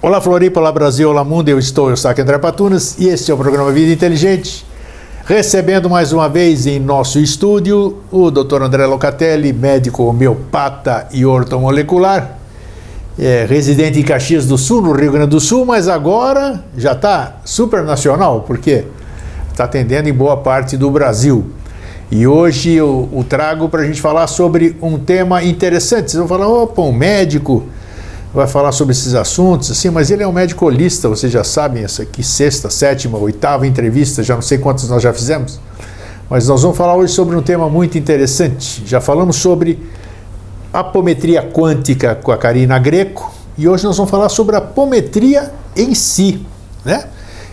Olá Floripa, olá Brasil, olá mundo, eu sou André Patunas e este é o programa Vida Inteligente, recebendo mais uma vez em nosso estúdio o Dr. André Locatelli, médico homeopata e ortomolecular, residente em Caxias do Sul, no Rio Grande do Sul, mas agora já está super nacional, porque está atendendo em boa parte do Brasil. E hoje eu trago para a gente falar sobre um tema interessante. Vocês vão falar, opa, um médico vai falar sobre esses assuntos, assim, mas ele é um médico holista, vocês já sabem, essa aqui, 6ª, 7ª, 8ª entrevista, já não sei quantas nós já fizemos, mas nós vamos falar hoje sobre um tema muito interessante. Já falamos sobre apometria quântica com a Karina Greco, e hoje nós vamos falar sobre a apometria em si, né?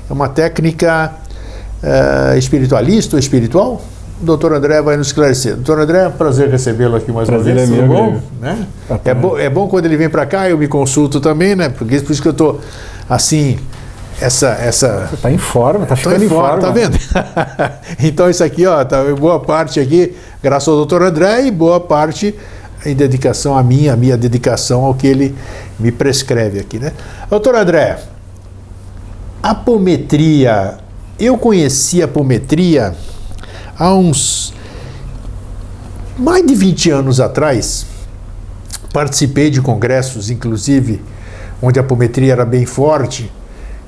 É uma técnica espiritualista ou espiritual? O doutor André vai nos esclarecer. Doutor André, é um prazer recebê-lo aqui mais uma vez. Tudo bom? Né? É bom quando ele vem para cá, eu me consulto também, né? Porque por isso que eu estou assim, Você está em forma, está ficando em forma. Tá vendo? Então isso aqui, ó, tá boa parte aqui, graças ao doutor André, e boa parte em dedicação a minha dedicação ao que ele me prescreve aqui, né? Doutor André, apometria, eu conheci a apometria há uns mais de 20 anos atrás. Participei de congressos, inclusive, onde a apometria era bem forte,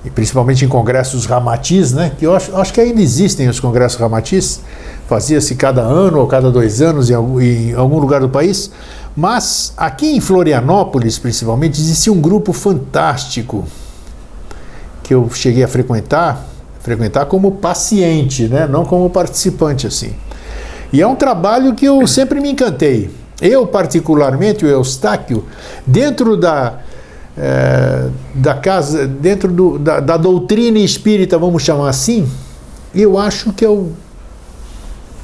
e principalmente em congressos ramatis, né? Que eu acho que ainda existem os congressos ramatis, fazia-se cada ano ou cada 2 anos em algum lugar do país, mas aqui em Florianópolis, principalmente, existia um grupo fantástico que eu cheguei a frequentar como paciente, né? Não como participante, assim. E é um trabalho que eu sempre me encantei. Eu, particularmente, o Eustáquio, dentro da casa, dentro da doutrina espírita, vamos chamar assim, eu acho que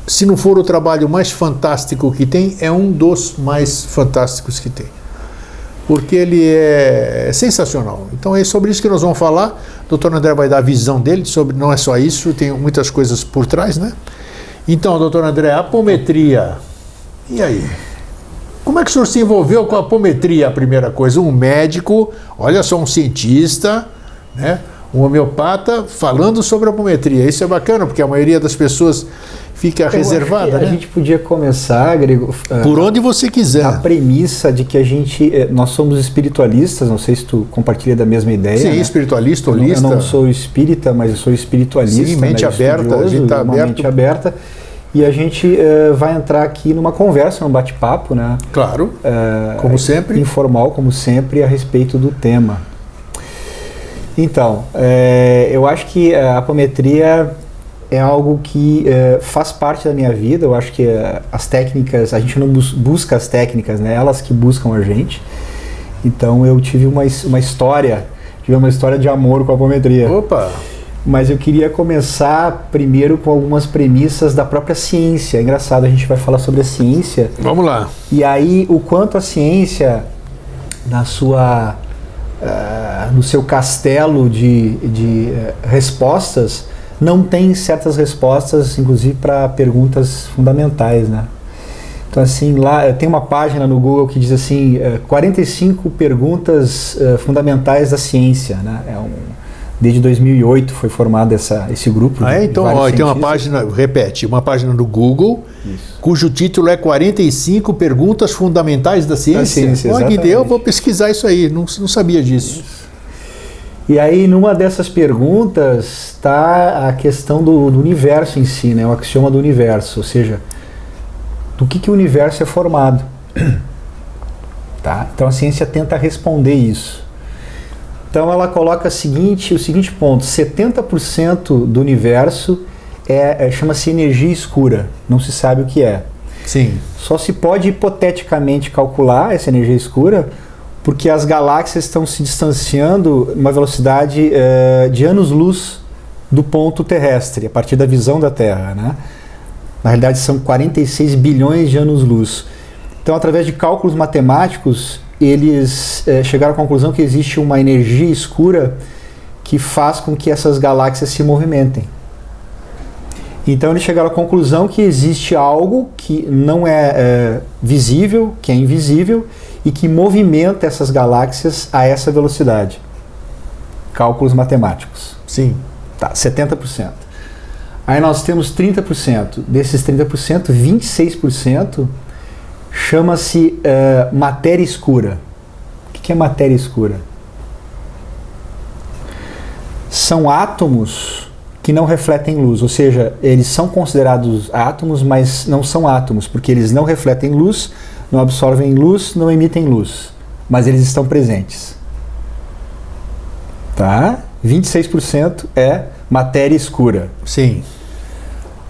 se não for o trabalho mais fantástico que tem, é um dos mais fantásticos que tem. Porque ele é sensacional. Então é sobre isso que nós vamos falar. O doutor André vai dar a visão dele sobre, não é só isso, tem muitas coisas por trás, né? Então, doutor André, apometria. E aí? Como é que o senhor se envolveu com a apometria, a primeira coisa? Um médico, olha só, um cientista, né? Um homeopata falando sobre a apometria. Isso é bacana, porque a maioria das pessoas fica reservada, né? A gente podia começar, Grego, por onde você quiser. A premissa de que nós somos espiritualistas, não sei se tu compartilha da mesma ideia. Sim, né? espiritualista, holista. Eu não sou espírita, mas eu sou espiritualista. Sim, mente aberta, a gente está aberto. Mente aberta. E a gente vai entrar aqui numa conversa, num bate-papo, né? Claro, como sempre. Informal, como sempre, a respeito do tema. Então, eu acho que a apometria é algo que faz parte da minha vida. Eu acho que as técnicas, a gente não busca as técnicas, né? Elas que buscam a gente. Então eu tive uma história de amor com a apometria. Opa! Mas eu queria começar primeiro com algumas premissas da própria ciência. É engraçado, a gente vai falar sobre a ciência. Vamos lá. E aí, o quanto a ciência, no seu castelo de respostas, não tem certas respostas, inclusive para perguntas fundamentais, né? Então, assim, lá tem uma página no Google que diz assim, 45 perguntas fundamentais da ciência, né? Desde 2008 foi formado esse grupo. Então, tem uma página, uma página do Google, isso, cujo título é 45 perguntas fundamentais da ciência. Eu vou pesquisar isso aí, não sabia disso. Isso. E aí, numa dessas perguntas, está a questão do universo em si, né? O axioma do universo, ou seja, do que o universo é formado. Tá? Então, a ciência tenta responder isso. Então ela coloca o seguinte ponto: 70% do universo chama-se energia escura, não se sabe o que é. Sim. Só se pode hipoteticamente calcular essa energia escura porque as galáxias estão se distanciando uma velocidade de anos-luz do ponto terrestre, a partir da visão da Terra, né? Na realidade são 46 bilhões de anos-luz. Então, através de cálculos matemáticos, eles chegaram à conclusão que existe uma energia escura que faz com que essas galáxias se movimentem. Então eles chegaram à conclusão que existe algo que não é visível, que é invisível, e que movimenta essas galáxias a essa velocidade. cálculos matemáticos. Sim. Tá, 70%. Aí nós temos 30%. Desses 30%, 26% chama-se matéria escura. O que é matéria escura? São átomos que não refletem luz, ou seja, eles são considerados átomos, mas não são átomos, porque eles não refletem luz, não absorvem luz, não emitem luz, mas eles estão presentes. Tá? 26% é matéria escura. Sim.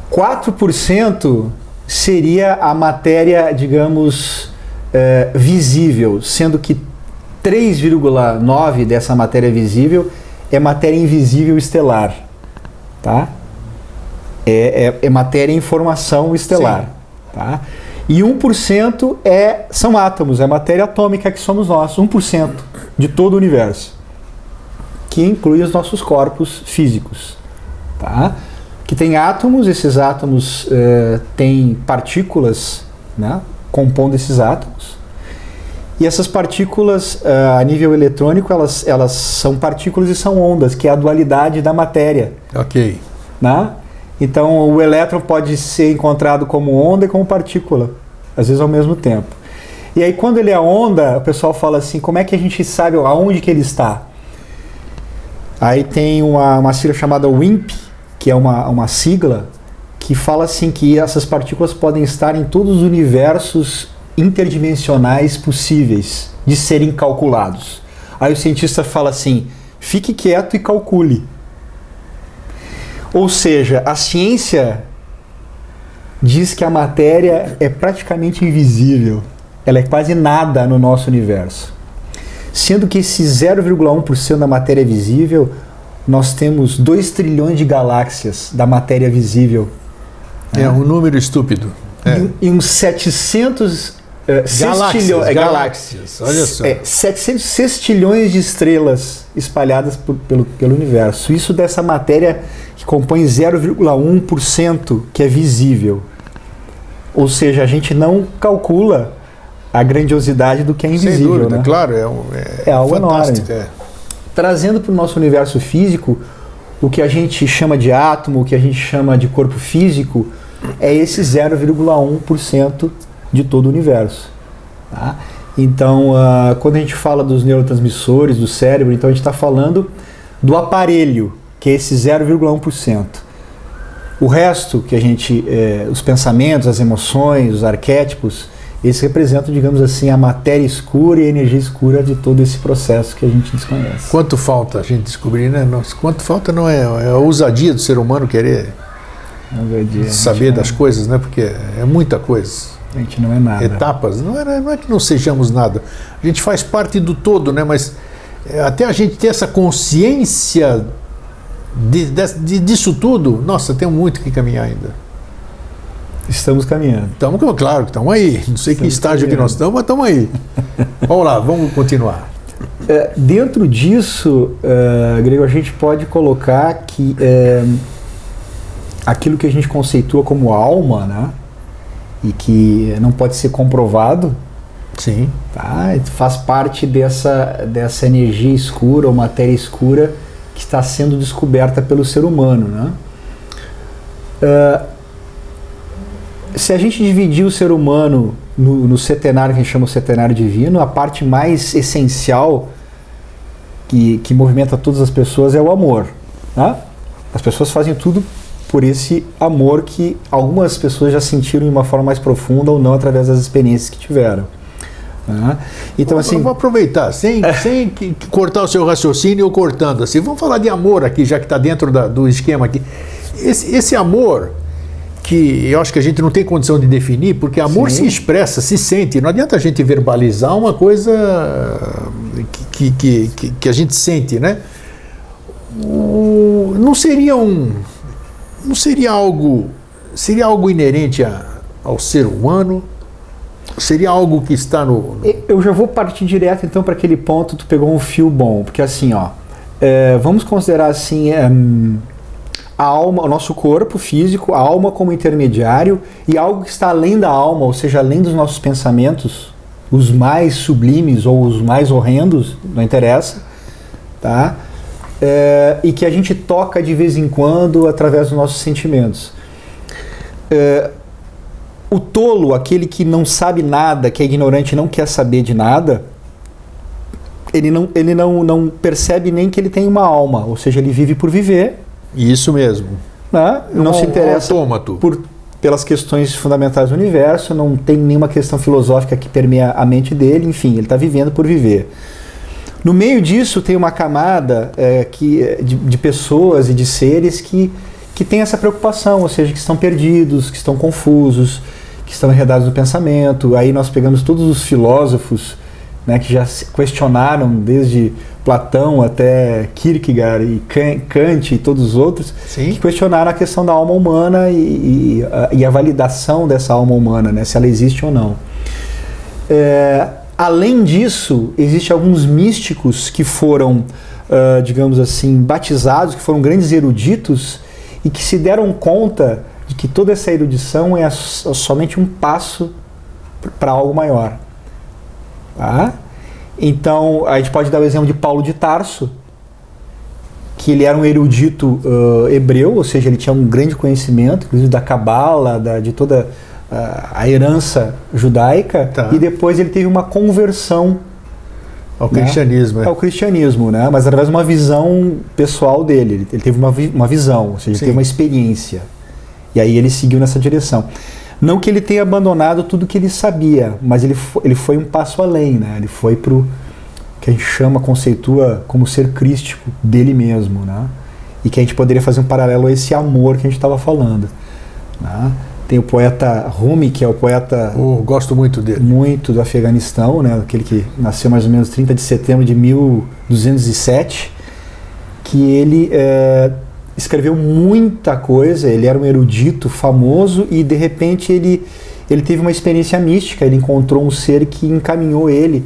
4% seria a matéria, digamos, visível, sendo que 3,9% dessa matéria visível é matéria invisível estelar. Tá? É matéria em formação estelar. Tá? E 1% são átomos, é matéria atômica que somos nós, 1% de todo o universo, que inclui os nossos corpos físicos. Tá? Que tem átomos, esses átomos têm partículas, né, compondo esses átomos. E essas partículas, a nível eletrônico, elas são partículas e são ondas, que é a dualidade da matéria. Ok. Né? Então, o elétron pode ser encontrado como onda e como partícula, às vezes ao mesmo tempo. E aí, quando ele é onda, o pessoal fala assim, como é que a gente sabe aonde que ele está? Aí tem uma sigla chamada WIMP, que é uma sigla, que fala assim que essas partículas podem estar em todos os universos interdimensionais possíveis de serem calculados. Aí o cientista fala assim, fique quieto e calcule. Ou seja, a ciência diz que a matéria é praticamente invisível. Ela é quase nada no nosso universo. Sendo que esse 0,1% da matéria visível, nós temos 2 trilhões de galáxias da matéria visível. É um número estúpido. E uns 700 galáxias, olha só. 700 sextilhões de estrelas espalhadas pelo universo. Isso dessa matéria que compõe 0,1% que é visível. Ou seja, a gente não calcula a grandiosidade do que é invisível. Sem dúvida, né? claro, é algo fantástico, enorme. Trazendo para o nosso universo físico, o que a gente chama de átomo, o que a gente chama de corpo físico, é esse 0,1% de todo o universo. Tá? Então, quando a gente fala dos neurotransmissores, do cérebro, então a gente está falando do aparelho, que é esse 0,1%. O resto, que a gente, os pensamentos, as emoções, os arquétipos, eles representam, digamos assim, a matéria escura e a energia escura de todo esse processo que a gente desconhece. Quanto falta a gente descobrir, né? Quanto falta não é a ousadia do ser humano querer saber das coisas, né? Porque é muita coisa. A gente não é nada. Etapas. Não é que não sejamos nada. A gente faz parte do todo, né? Mas até a gente ter essa consciência disso tudo, nossa, tem muito que caminhar ainda. Estamos caminhando. Claro que estamos aí. Não sei que estágio que nós estamos, mas estamos aí. Vamos lá, vamos continuar. Dentro disso, Grego, a gente pode colocar que aquilo que a gente conceitua como alma, né? E que não pode ser comprovado. Sim. Tá? Faz parte dessa energia escura ou matéria escura que está sendo descoberta pelo ser humano, né? Se a gente dividir o ser humano no setenário, que a gente chama o setenário divino, a parte mais essencial que movimenta todas as pessoas é o amor. Né? As pessoas fazem tudo por esse amor que algumas pessoas já sentiram de uma forma mais profunda ou não através das experiências que tiveram. Né? Então, assim, vou aproveitar, sem cortar o seu raciocínio ou cortando assim. Vamos falar de amor aqui, já que está dentro do esquema aqui. Esse amor que eu acho que a gente não tem condição de definir, porque amor se expressa, se sente. Não adianta a gente verbalizar uma coisa que a gente sente, né? Não seria algo inerente ao ser humano? Seria algo que está no... Eu já vou partir direto então para aquele ponto, tu pegou um fio bom, porque assim, vamos considerar assim a alma, o nosso corpo físico, a alma como intermediário e algo que está além da alma, ou seja, além dos nossos pensamentos, os mais sublimes ou os mais horrendos, não interessa, tá? e que a gente toca de vez em quando através dos nossos sentimentos. O tolo, aquele que não sabe nada, que é ignorante e não quer saber de nada, ele não percebe nem que ele tem uma alma, ou seja, ele vive por viver. Isso mesmo. Né? Não se interessa pelas questões fundamentais do universo, não tem nenhuma questão filosófica que permeia a mente dele, enfim, ele está vivendo por viver. No meio disso tem uma camada de pessoas e de seres que têm essa preocupação, ou seja, que estão perdidos, que estão confusos, que estão enredados no pensamento. Aí nós pegamos todos os filósofos, né, que já questionaram desde Platão até Kierkegaard e Kant e todos os outros, sim, que questionaram a questão da alma humana e a validação dessa alma humana, né, se ela existe ou não. Além disso, existem alguns místicos que foram, digamos assim, batizados, que foram grandes eruditos e que se deram conta de que toda essa erudição é somente um passo para algo maior. Tá? Então, a gente pode dar o exemplo de Paulo de Tarso, que ele era um erudito hebreu, ou seja, ele tinha um grande conhecimento, inclusive da Cabala, de toda a herança judaica, tá, e depois ele teve uma conversão ao cristianismo. Ao cristianismo, né? Mas através de uma visão pessoal dele. Ele teve uma visão, ou seja, ele teve uma experiência. E aí ele seguiu nessa direção. Não que ele tenha abandonado tudo que ele sabia, mas ele foi um passo além, né? Ele foi para o que a gente conceitua como ser crístico dele mesmo, né? E que a gente poderia fazer um paralelo a esse amor que a gente estava falando, né? Tem o poeta Rumi, que é o poeta... gosto muito dele. Muito do Afeganistão, né? Aquele que nasceu mais ou menos 30 de setembro de 1207, que ele escreveu muita coisa, ele era um erudito famoso e de repente ele teve uma experiência mística, ele encontrou um ser que encaminhou ele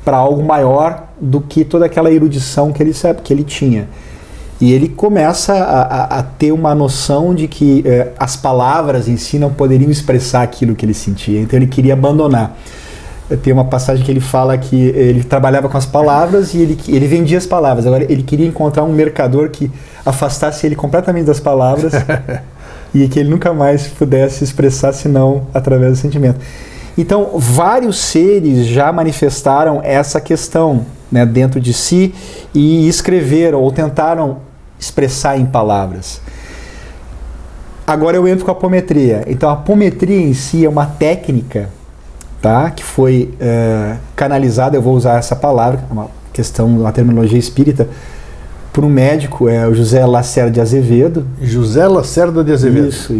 para algo maior do que toda aquela erudição que ele tinha. E ele começa a ter uma noção de que as palavras em si não poderiam expressar aquilo que ele sentia, então ele queria abandonar. Tem uma passagem que ele fala que ele trabalhava com as palavras e ele vendia as palavras. Agora ele queria encontrar um mercador que afastasse ele completamente das palavras e que ele nunca mais pudesse expressar senão através do sentimento. Então, vários seres já manifestaram essa questão, né, dentro de si e escreveram ou tentaram expressar em palavras. Agora eu entro com a apometria. Então, a apometria em si é uma técnica, tá, que foi canalizada, eu vou usar essa palavra, uma questão, uma terminologia espírita, por um médico, o José Lacerda de Azevedo. José Lacerda de Azevedo. Isso.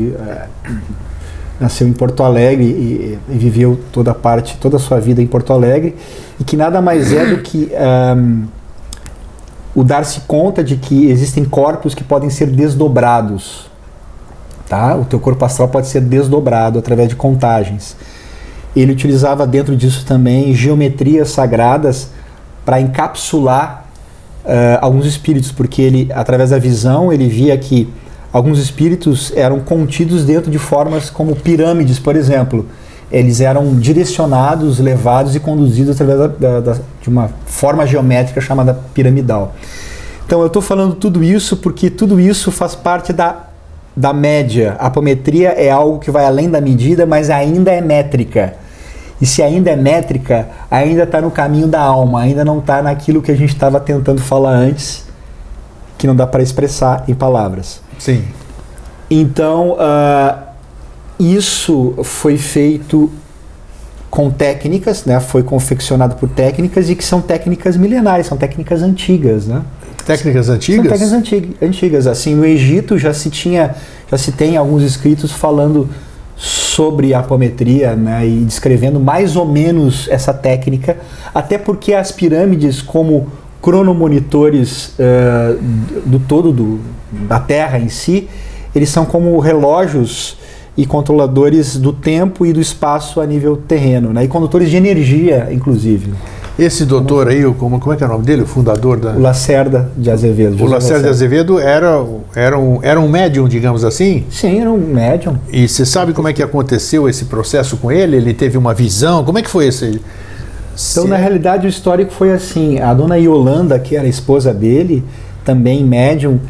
Nasceu em Porto Alegre e viveu toda a sua vida em Porto Alegre, e que nada mais é do que o dar-se conta de que existem corpos que podem ser desdobrados. Tá? O teu corpo astral pode ser desdobrado através de contagens. Ele utilizava dentro disso também geometrias sagradas para encapsular alguns espíritos, porque ele, através da visão, ele via que alguns espíritos eram contidos dentro de formas como pirâmides, por exemplo. Eles eram direcionados, levados e conduzidos através de uma forma geométrica chamada piramidal. Então eu estou falando tudo isso porque tudo isso faz parte da média. A apometria é algo que vai além da medida, mas ainda é métrica. E se ainda é métrica, ainda está no caminho da alma, ainda não está naquilo que a gente estava tentando falar antes, que não dá para expressar em palavras. Sim. Então, isso foi feito com técnicas, né? Foi confeccionado por técnicas e que são técnicas milenares, são técnicas antigas, né? Técnicas antigas? São técnicas antigas. Assim, no Egito já se tem alguns escritos falando sobre a apometria, né, e descrevendo mais ou menos essa técnica, até porque as pirâmides, como cronomonitores do todo da Terra em si, eles são como relógios e controladores do tempo e do espaço a nível terreno, né, e condutores de energia, inclusive. Esse doutor aí, como é que é o nome dele? O fundador da... O Lacerda de Azevedo. O Lacerda de Azevedo era um médium, digamos assim? Sim, era um médium. E você sabe como é que aconteceu esse processo com ele? Ele teve uma visão? Como é que foi esse? Então, na realidade, o histórico foi assim. A dona Yolanda, que era a esposa dele, também médium,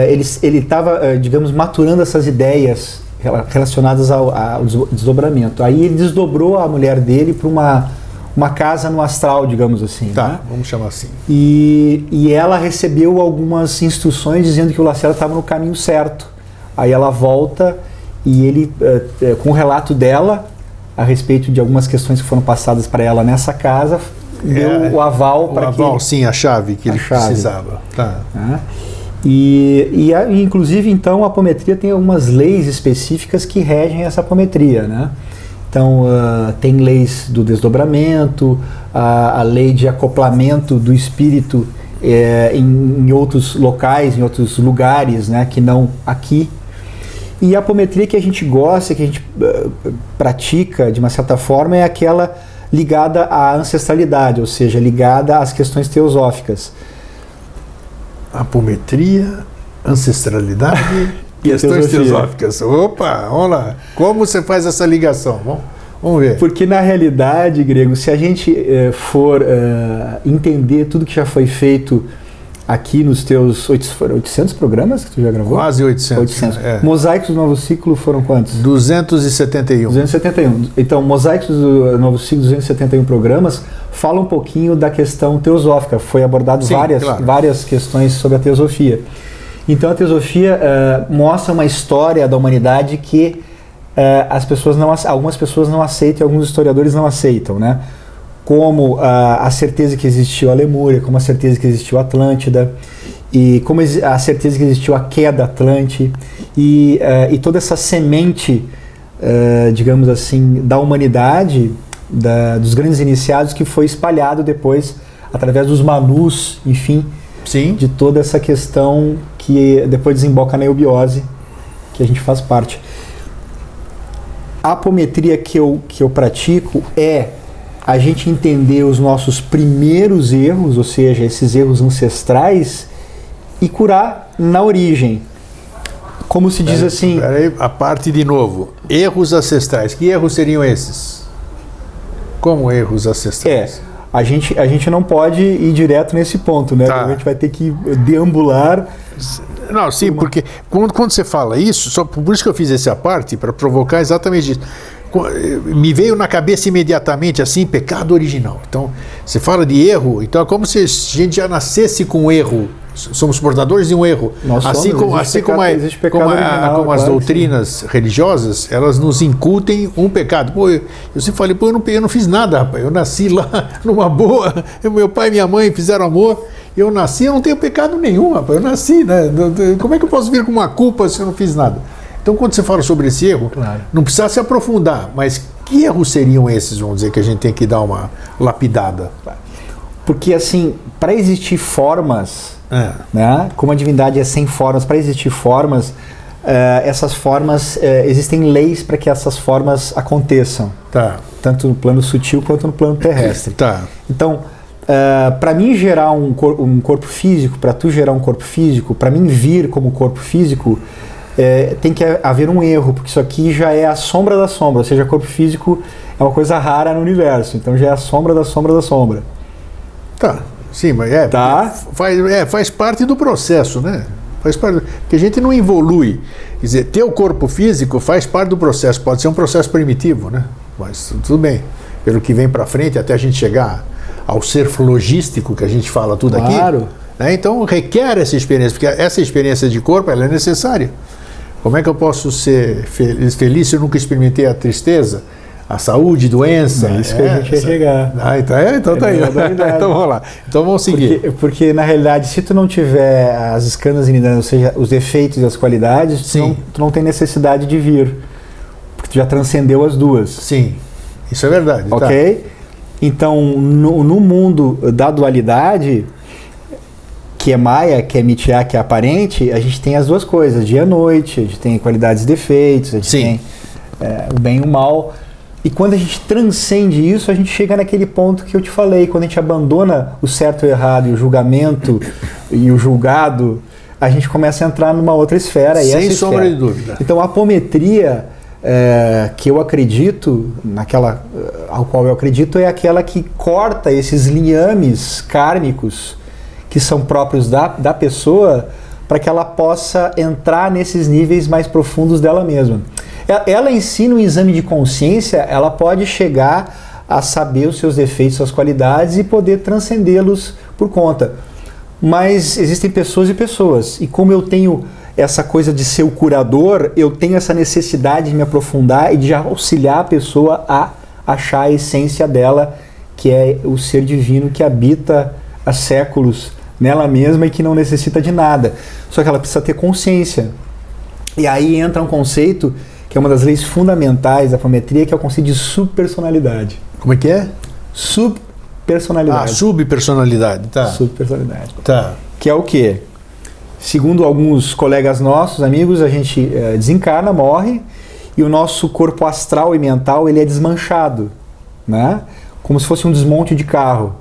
ele estava, digamos, maturando essas ideias relacionadas ao desdobramento. Aí ele desdobrou a mulher dele para uma casa no astral, digamos assim. Tá, né? vamos chamar assim. E ela recebeu algumas instruções dizendo que o Lacerda estava no caminho certo. Aí ela volta e ele, com o relato dela, a respeito de algumas questões que foram passadas para ela nessa casa, deu o aval para que... sim, a chave que ele precisava. Tá. Inclusive, então, a apometria tem algumas leis específicas que regem essa apometria, né? Então, tem leis do desdobramento, a lei de acoplamento do espírito em outros locais, em outros lugares, né, que não aqui. E a apometria que a gente gosta, que a gente pratica, de uma certa forma, é aquela ligada à ancestralidade, ou seja, ligada às questões teosóficas. Apometria, ancestralidade e questões teosóficas. Opa, vamos lá. Como você faz essa ligação? Vamos ver. Porque na realidade, Grego, se a gente for entender tudo que já foi feito aqui nos teus 800 programas que tu já gravou? Quase 800. Mosaicos do Novo Ciclo foram quantos? 271. 271. Então, Mosaicos do Novo Ciclo, 271 programas, fala um pouquinho da questão teosófica. Foi abordado várias questões sobre a teosofia. Então, a teosofia mostra uma história da humanidade que algumas pessoas não aceitam e alguns historiadores não aceitam, né? Como a certeza que existiu a Lemúria, como a certeza que existiu a Atlântida, e como a certeza que existiu a queda Atlante, e toda essa semente, digamos assim, da humanidade, dos grandes iniciados, que foi espalhado depois, através dos Manus, enfim, sim, de toda essa questão que depois desemboca na eubiose, que a gente faz parte. A apometria que eu pratico é a gente entender os nossos primeiros erros, ou seja, esses erros ancestrais, e curar na origem. Como se diz assim... Peraí, a parte de novo. Erros ancestrais. Que erros seriam esses? Como erros ancestrais? A gente não pode ir direto nesse ponto, né? Tá. A gente vai ter que deambular... Não, sim, porque quando você fala isso, por isso que eu fiz essa parte, para provocar exatamente isso. Me veio na cabeça imediatamente assim, pecado original. Então, você fala de erro, então é como se a gente já nascesse com um erro. Somos portadores de um erro. Assim como as doutrinas religiosas, elas nos incutem um pecado. Pô, eu sempre falei, eu não fiz nada, rapaz. Eu nasci lá numa boa, meu pai e minha mãe fizeram amor. Eu nasci, eu não tenho pecado nenhum, rapaz. Eu nasci, né? Como é que eu posso vir com uma culpa se eu não fiz nada? Então, quando você fala sobre esse erro, não precisa se aprofundar, mas que erros seriam esses, vamos dizer, que a gente tem que dar uma lapidada? Porque, assim, para existir formas, né, como a divindade é sem formas, para existir formas, essas formas, existem leis para que essas formas aconteçam. Tá. Tanto no plano sutil quanto no plano terrestre. Tá. Então, para mim gerar um corpo físico, para tu gerar um corpo físico, para mim vir como corpo físico, tem que haver um erro, porque isso aqui já é a sombra da sombra, ou seja, corpo físico é uma coisa rara no universo, então já é a sombra da sombra da sombra. Tá, sim, mas faz parte do processo, né? Faz parte, porque a gente não evolui. Quer dizer, ter o corpo físico faz parte do processo, pode ser um processo primitivo, né? Mas tudo bem, pelo que vem para frente, até a gente chegar ao ser flogístico, que a gente fala tudo aqui, né? Então requer essa experiência, porque essa experiência de corpo ela é necessária. Como é que eu posso ser feliz se eu nunca experimentei a tristeza, a saúde, doença? É isso que a gente ia chegar. Então tá aí. Então vamos lá. Então vamos seguir. Porque na realidade, se tu não tiver as escanas inidanas, ou seja, os defeitos e as qualidades, tu não tem necessidade de vir. Porque tu já transcendeu as duas. Sim, isso é verdade. Ok? Tá. Então, no mundo da dualidade, que é Maya, que é Mithya, que é aparente, a gente tem as duas coisas, dia e noite, a gente tem qualidades e defeitos, a gente tem o bem e o mal. E quando a gente transcende isso, a gente chega naquele ponto que eu te falei, quando a gente abandona o certo e o errado, e o julgamento e o julgado, a gente começa a entrar numa outra esfera. Sem sombra de dúvida. Então a apometria que eu acredito, ao qual eu acredito, é aquela que corta esses liames kármicos que são próprios da pessoa, para que ela possa entrar nesses níveis mais profundos dela mesma. Ela em si, no exame de consciência, ela pode chegar a saber os seus defeitos, suas qualidades e poder transcendê-los por conta. Mas existem pessoas e pessoas. E como eu tenho essa coisa de ser o curador, eu tenho essa necessidade de me aprofundar e de auxiliar a pessoa a achar a essência dela, que é o ser divino que habita há séculos nela mesma e que não necessita de nada. Só que ela precisa ter consciência. E aí entra um conceito que é uma das leis fundamentais da apometria, que é o conceito de subpersonalidade. Como é que é? Subpersonalidade. Subpersonalidade, tá. Subpersonalidade. Tá. Que é o quê? Segundo alguns colegas nossos, amigos, a gente desencarna, morre, e o nosso corpo astral e mental ele é desmanchado, né? Como se fosse um desmonte de carro.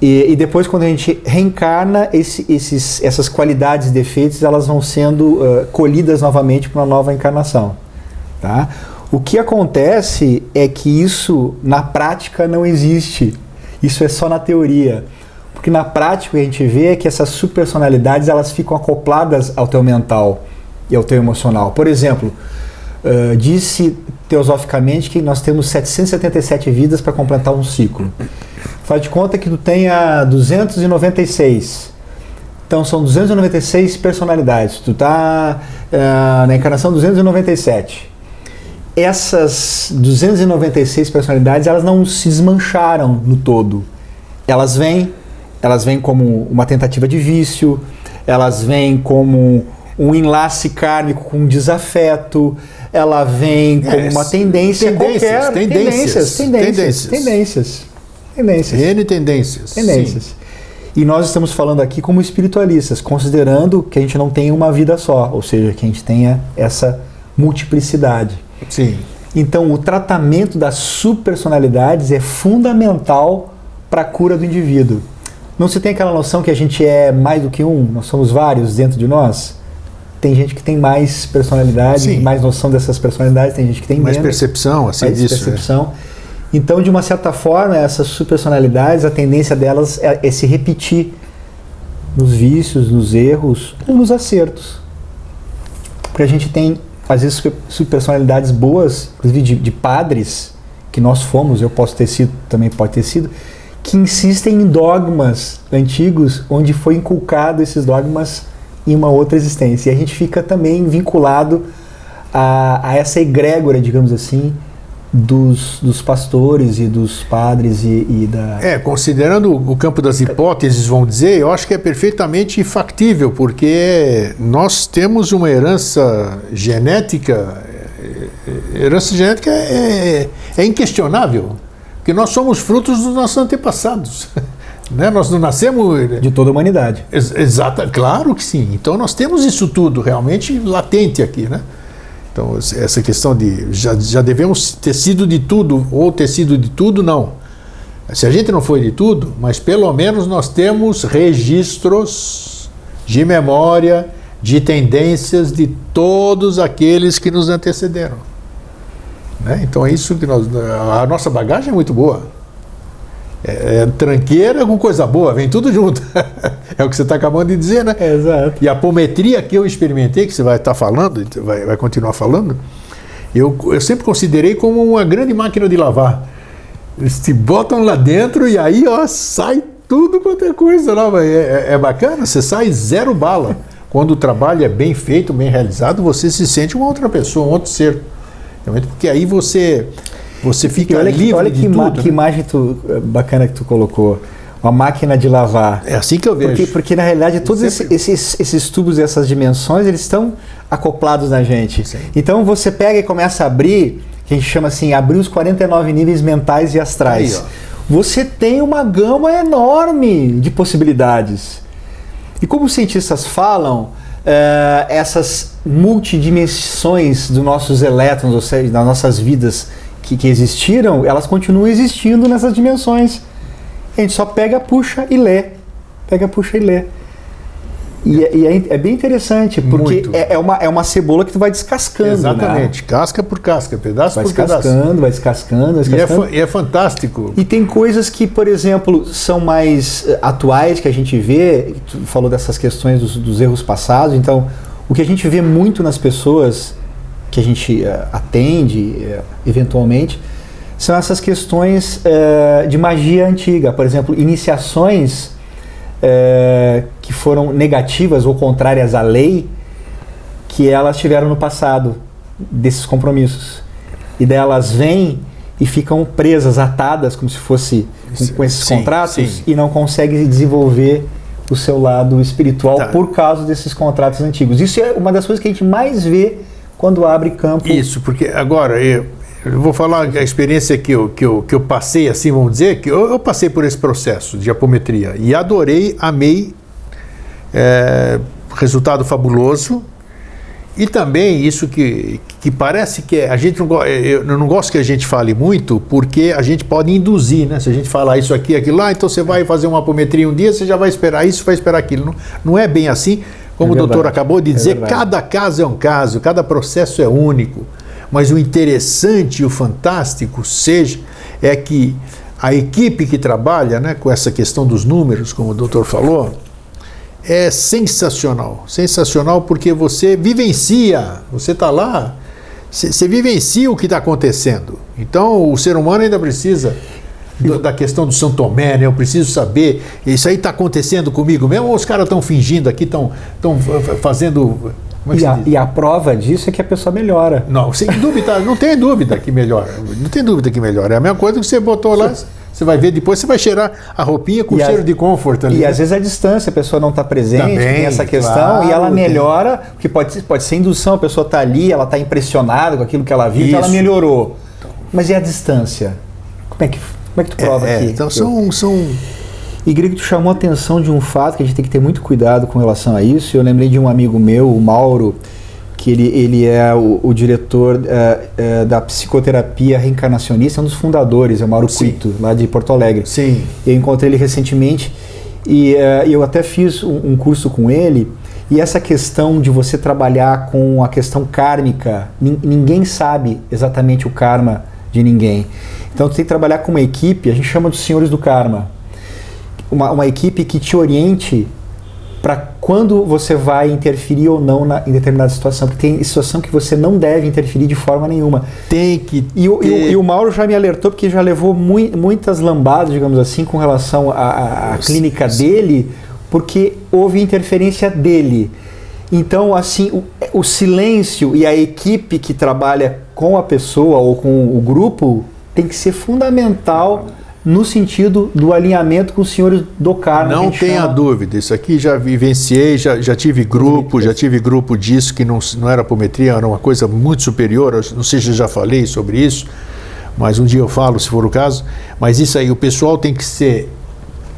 E depois, quando a gente reencarna, essas qualidades e defeitos elas vão sendo colhidas novamente para uma nova encarnação. Tá? O que acontece é que isso, na prática, não existe. Isso é só na teoria. Porque na prática, o que a gente vê é que essas subpersonalidades elas ficam acopladas ao teu mental e ao teu emocional. Por exemplo, disse teosoficamente que nós temos 777 vidas para completar um ciclo. Faz de conta que tu tenha 296. Então são 296 personalidades. Tu está na encarnação 297. Essas 296 personalidades, elas não se desmancharam no todo. Elas vêm como uma tentativa de vício, elas vêm como um enlace kármico com um desafeto, ela vem como uma tendência qualquer. Tendências. N tendências. Sim. E nós estamos falando aqui como espiritualistas, considerando que a gente não tem uma vida só, ou seja, que a gente tenha essa multiplicidade. Sim. Então, o tratamento das subpersonalidades é fundamental para a cura do indivíduo. Não se tem aquela noção que a gente é mais do que um, nós somos vários dentro de nós? Tem gente que tem mais personalidade, Sim. mais noção dessas personalidades, tem gente que tem mais menos. percepção, assim, Mais disso. percepção. Então, de uma certa forma, essas subpersonalidades, a tendência delas é se repetir nos vícios, nos erros ou nos acertos. Porque a gente tem, às vezes, subpersonalidades boas, inclusive de padres, que nós fomos, eu posso ter sido, também pode ter sido, que insistem em dogmas antigos, onde foi inculcado esses dogmas em uma outra existência. E a gente fica também vinculado a essa egrégora, digamos assim, dos pastores e dos padres e da... Considerando o campo das hipóteses, vamos dizer, eu acho que é perfeitamente factível, porque nós temos uma herança genética. Herança genética é inquestionável, porque nós somos frutos dos nossos antepassados. Né? Nós não nascemos... De toda a humanidade. Exato, claro que sim. Então nós temos isso tudo realmente latente aqui, né? Então, essa questão de já devemos ter sido de tudo, ou ter sido de tudo, não. Se a gente não foi de tudo, mas pelo menos nós temos registros de memória, de tendências de todos aqueles que nos antecederam. Né? Então, é isso que a nossa bagagem é muito boa. É tranqueira com coisa boa, vem tudo junto. É o que você está acabando de dizer, né? Exato. E a apometria que eu experimentei, que você vai estar falando, vai continuar falando, eu sempre considerei como uma grande máquina de lavar. Eles te botam lá dentro e aí sai tudo quanto é coisa. Não, é bacana, você sai zero bala. Quando o trabalho é bem feito, bem realizado, você se sente uma outra pessoa, um outro ser. Porque aí você fica livre de tudo. Que imagem bacana que tu colocou. Uma máquina de lavar. É assim que eu vejo. Porque na realidade, todos esses tubos e essas dimensões, eles estão acoplados na gente. Sim. Então você pega e começa a abrir, que a gente chama assim, abrir os 49 níveis mentais e astrais. Aí, você tem uma gama enorme de possibilidades. E como os cientistas falam, essas multidimensões dos nossos elétrons, ou seja, das nossas vidas que existiram, elas continuam existindo nessas dimensões. A gente só pega, puxa e lê. Pega, puxa e lê. E é bem interessante, porque é uma cebola que tu vai descascando. Exatamente, né? Casca por casca, pedaço por pedaço. Vai descascando. E é fantástico. E tem coisas que, por exemplo, são mais atuais, que a gente vê, tu falou dessas questões dos erros passados, então o que a gente vê muito nas pessoas que a gente atende, eventualmente, são essas questões de magia antiga, por exemplo, iniciações que foram negativas ou contrárias à lei, que elas tiveram no passado, desses compromissos. E daí elas vêm e ficam presas, atadas, como se fosse com esses contratos, e não conseguem desenvolver o seu lado espiritual por causa desses contratos antigos. Isso é uma das coisas que a gente mais vê quando abre campo. Isso, porque agora eu vou falar a experiência que eu passei, assim, vamos dizer, que eu passei por esse processo de apometria e adorei, amei, resultado fabuloso. E também isso que parece que a gente eu não gosto que a gente fale muito, porque a gente pode induzir, né? Se a gente falar isso aqui, aquilo lá, então você vai fazer uma apometria um dia, você já vai esperar isso, vai esperar aquilo. Não é bem assim, como o doutor acabou de dizer, cada caso é um caso, cada processo é único. Mas o interessante e o fantástico é que a equipe que trabalha, né, com essa questão dos números, como o doutor falou, é sensacional. Sensacional porque você vivencia, você está lá, você vivencia o que está acontecendo. Então o ser humano ainda precisa da questão do São Tomé, né? Eu preciso saber, isso aí está acontecendo comigo mesmo, ou os caras estão fingindo aqui, estão fazendo... E a prova disso é que a pessoa melhora. Não, sem dúvida, não tem dúvida que melhora. Não tem dúvida que melhora. É a mesma coisa que você botou lá, você vai ver depois, você vai cheirar a roupinha com cheiro de comfort ali. E às vezes a distância, a pessoa não está presente, também, tem essa questão, claro, e ela melhora, porque pode ser indução, a pessoa está ali, ela está impressionada com aquilo que ela viu, então ela melhorou. Mas e a distância? Como é que tu prova aqui? Então E Greg, tu chamou a atenção de um fato que a gente tem que ter muito cuidado com relação a isso. Eu lembrei de um amigo meu, o Mauro, que ele é o diretor da psicoterapia reencarnacionista, um dos fundadores, é o Mauro Cuito, lá de Porto Alegre. Sim. Eu encontrei ele recentemente e eu até fiz um curso com ele. E essa questão de você trabalhar com a questão kármica, ninguém sabe exatamente o karma de ninguém. Então tu tem que trabalhar com uma equipe, a gente chama dos senhores do karma. Uma equipe que te oriente para quando você vai interferir ou não em determinada situação, porque tem situação que você não deve interferir de forma nenhuma. Tem que e o Mauro já me alertou, porque já levou muitas lambadas, digamos assim, com relação à clínica dele, porque houve interferência dele. Então, assim, o silêncio e a equipe que trabalha com a pessoa ou com o grupo tem que ser fundamental no sentido do alinhamento com os senhores do karma. Não tenha dúvida, isso aqui já vivenciei, já tive grupo disso, que não era apometria, era uma coisa muito superior, não sei se eu já falei sobre isso, mas um dia eu falo, se for o caso, mas isso aí, o pessoal tem que ser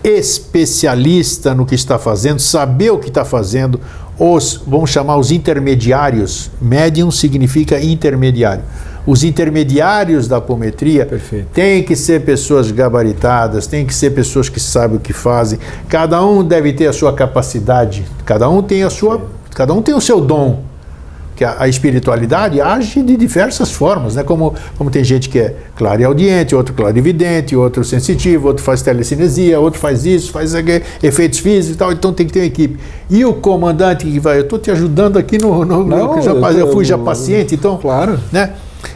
especialista no que está fazendo, saber o que está fazendo, vamos chamar os intermediários, médium significa intermediário. Os intermediários da apometria têm que ser pessoas gabaritadas, têm que ser pessoas que sabem o que fazem. Cada um deve ter a sua capacidade, cada um tem o seu dom. Que a espiritualidade age de diversas formas, né? Como tem gente que é clareaudiente, outro clarividente, outro sensitivo, outro faz telecinesia, outro faz isso, faz efeitos físicos e tal, então tem que ter uma equipe. E o comandante que vai, eu estou te ajudando aqui eu fui já paciente, então, claro, né?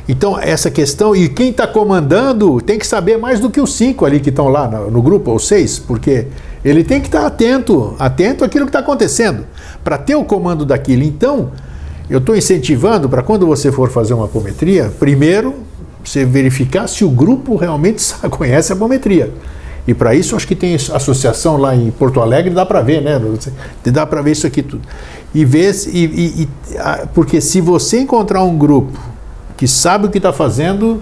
Então, essa questão, e quem está comandando tem que saber mais do que os 5 ali que estão lá no grupo, ou 6, porque ele tem que estar atento àquilo que está acontecendo, para ter o comando daquilo. Então, eu estou incentivando para quando você for fazer uma apometria, primeiro, você verificar se o grupo realmente conhece a apometria. E para isso, acho que tem associação lá em Porto Alegre, dá para ver, né? Dá para ver isso aqui tudo. E ver, porque se você encontrar um grupo que sabe o que está fazendo,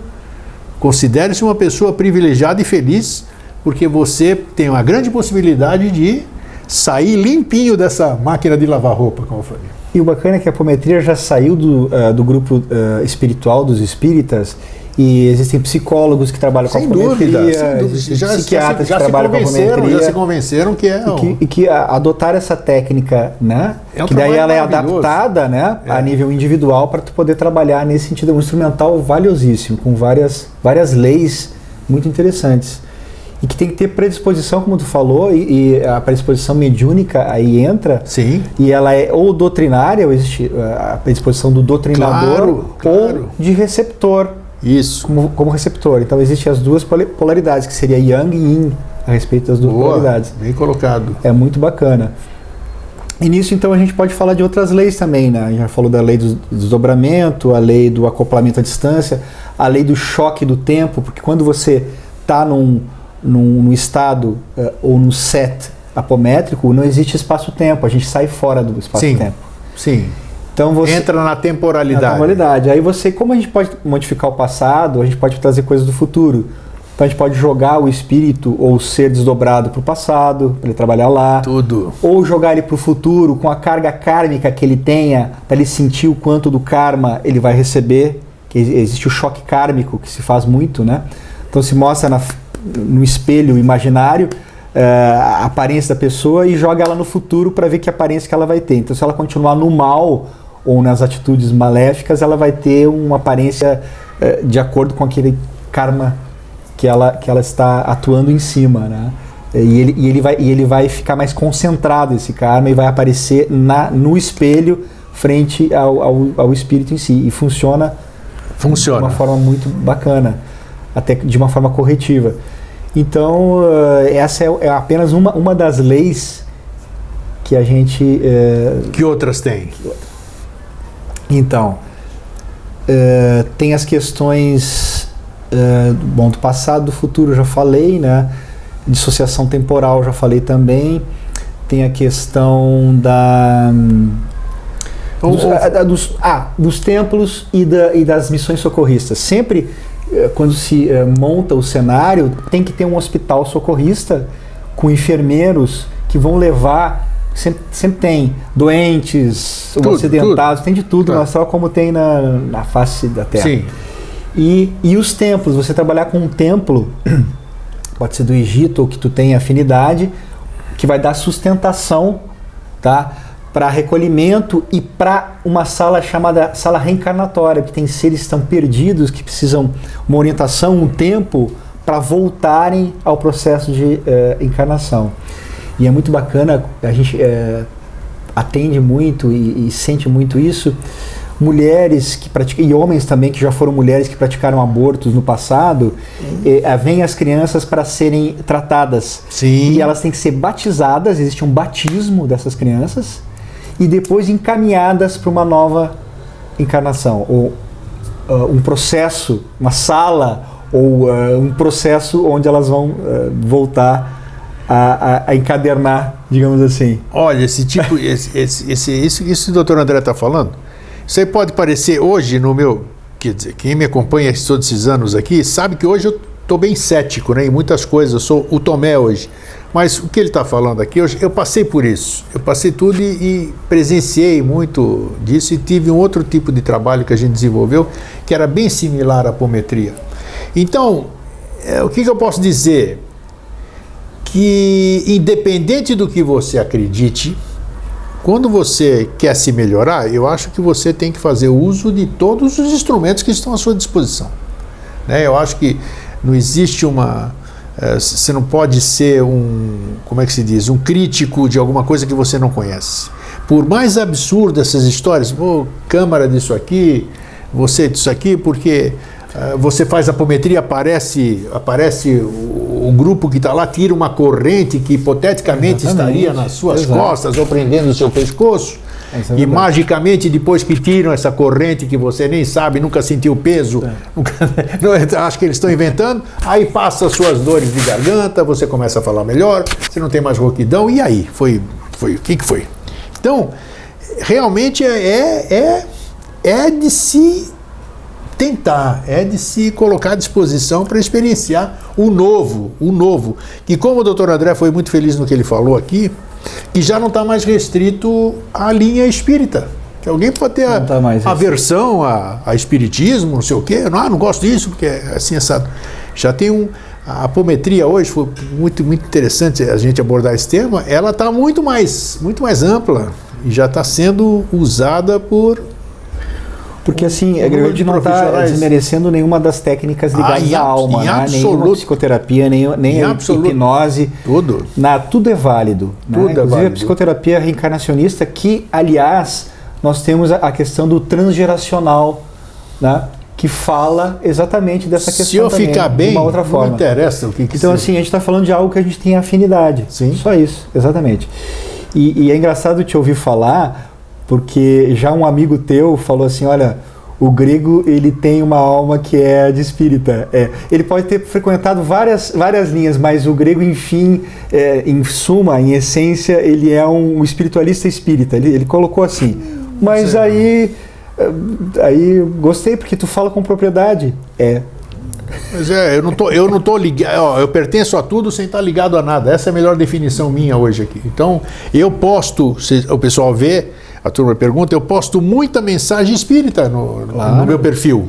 considere-se uma pessoa privilegiada e feliz, porque você tem uma grande possibilidade de sair limpinho dessa máquina de lavar roupa, como eu falei. E o bacana é que a apometria já saiu do grupo espiritual dos espíritas E existem psicólogos que trabalham com Sem apometria, dúvida, sem dúvida. psiquiatras que trabalham com apometria. Já se convenceram que é... E que adotar essa técnica, né? É um que daí ela é maravilhoso. adaptada, né, a nível individual para tu poder trabalhar nesse sentido. É um instrumental valiosíssimo, com várias leis muito interessantes. E que tem que ter predisposição, como tu falou, e a predisposição mediúnica aí entra. Sim. E ela é ou doutrinária, ou existe a predisposição do doutrinador, Claro. ou de receptor. Isso. Como receptor. Então existem as duas polaridades, que seria Yang e Yin, a respeito das duas polaridades. Bem colocado. É muito bacana. E nisso, então, a gente pode falar de outras leis também, né? A gente já falou da lei do desdobramento, a lei do acoplamento à distância, a lei do choque do tempo, porque quando você está num estado ou no set apométrico, não existe espaço-tempo, a gente sai fora do espaço-tempo. Sim. Então você entra na temporalidade. Aí você, como a gente pode modificar o passado, a gente pode trazer coisas do futuro. Então a gente pode jogar o espírito ou o ser desdobrado para o passado, para ele trabalhar lá. Tudo. Ou jogar ele para o futuro com a carga kármica que ele tenha, para ele sentir o quanto do karma ele vai receber. Que existe o choque kármico, que se faz muito, né? Então se mostra no espelho imaginário a aparência da pessoa e joga ela no futuro para ver que aparência que ela vai ter. Então se ela continuar no mal ou nas atitudes maléficas, ela vai ter uma aparência de acordo com aquele karma que ela está atuando em cima, né? E ele vai ficar mais concentrado, esse karma, e vai aparecer no espelho frente ao espírito em si. E funciona de uma forma muito bacana, até de uma forma corretiva. Então, essa é apenas uma das leis que a gente... Que outras tem? Então, tem as questões do passado, do futuro, já falei, né? Dissociação temporal, já falei também. Tem a questão dos templos e das missões socorristas. Sempre, quando se monta o cenário, tem que ter um hospital socorrista com enfermeiros que vão levar. Sempre tem doentes, acidentados, tem de tudo, mas só como tem na face da Terra. Sim. E os templos, você trabalhar com um templo, pode ser do Egito ou que tu tenha afinidade, que vai dar sustentação, tá, para recolhimento e para uma sala chamada sala reencarnatória, que tem seres que estão perdidos, que precisam uma orientação, um tempo para voltarem ao processo de encarnação. E é muito bacana, a gente atende muito e sente muito isso. Mulheres que praticam, e homens também que já foram mulheres que praticaram abortos no passado, vêm as crianças para serem tratadas. Sim. E elas têm que ser batizadas, existe um batismo dessas crianças, e depois encaminhadas para uma nova encarnação, ou um processo, uma sala, ou um processo onde elas vão voltar a encadernar, digamos assim. Olha, esse tipo, isso que o doutor André está falando, isso aí pode parecer hoje no meu... Quer dizer, quem me acompanha todos esses anos aqui sabe que hoje eu estou bem cético, né, em muitas coisas. Eu sou o Tomé hoje. Mas o que ele está falando aqui, eu passei por isso. Eu passei tudo e presenciei muito disso e tive um outro tipo de trabalho que a gente desenvolveu que era bem similar à apometria. Então, o que eu posso dizer? Que independente do que você acredite, quando você quer se melhorar, eu acho que você tem que fazer uso de todos os instrumentos que estão à sua disposição. Né? Eu acho que não existe você não pode ser como é que se diz, um crítico de alguma coisa que você não conhece. Por mais absurdas essas histórias, câmara disso aqui, você disso aqui, porque você faz apometria, aparece o grupo que está lá, tira uma corrente que hipoteticamente estaria nas suas costas ou prendendo o seu pescoço, e magicamente depois que tiram essa corrente que você nem sabe, nunca sentiu peso, acho que eles estão inventando, aí passa as suas dores de garganta, você começa a falar melhor, você não tem mais rouquidão, e aí? O que foi? Então, realmente é de se tentar, é de se colocar à disposição para experienciar o novo, que como o doutor André foi muito feliz no que ele falou aqui, que já não está mais restrito à linha espírita. Que alguém pode ter aversão a espiritismo, não sei o quê. Não gosto disso, porque é assim, essa... Já tem a apometria hoje, foi muito interessante a gente abordar esse tema, ela está muito mais ampla e já está sendo usada por... Porque assim, a gente não está desmerecendo nenhuma das técnicas ligadas à alma, né? Nenhuma psicoterapia, nem a hipnose. Tudo. Tudo é válido. Tudo né? Inclusive a psicoterapia reencarnacionista, que, aliás, nós temos a questão do transgeracional, né? Que fala exatamente dessa questão. Se eu também, ficar bem, de uma outra forma. Não interessa o que então, assim, a gente está falando de algo que a gente tem afinidade. Sim. Só isso, exatamente. E é engraçado te ouvir falar, porque já um amigo teu falou assim, olha, o grego ele tem uma alma que é de espírita. Ele pode ter frequentado várias linhas, mas o grego, enfim, em suma, em essência, ele é um espiritualista espírita. Ele colocou assim. Mas aí gostei, porque tu fala com propriedade. Mas eu não tô ligado, eu pertenço a tudo sem estar ligado a nada. Essa é a melhor definição minha hoje aqui. Então, eu posto, se o pessoal vê, a turma pergunta, eu posto muita mensagem espírita no meu perfil.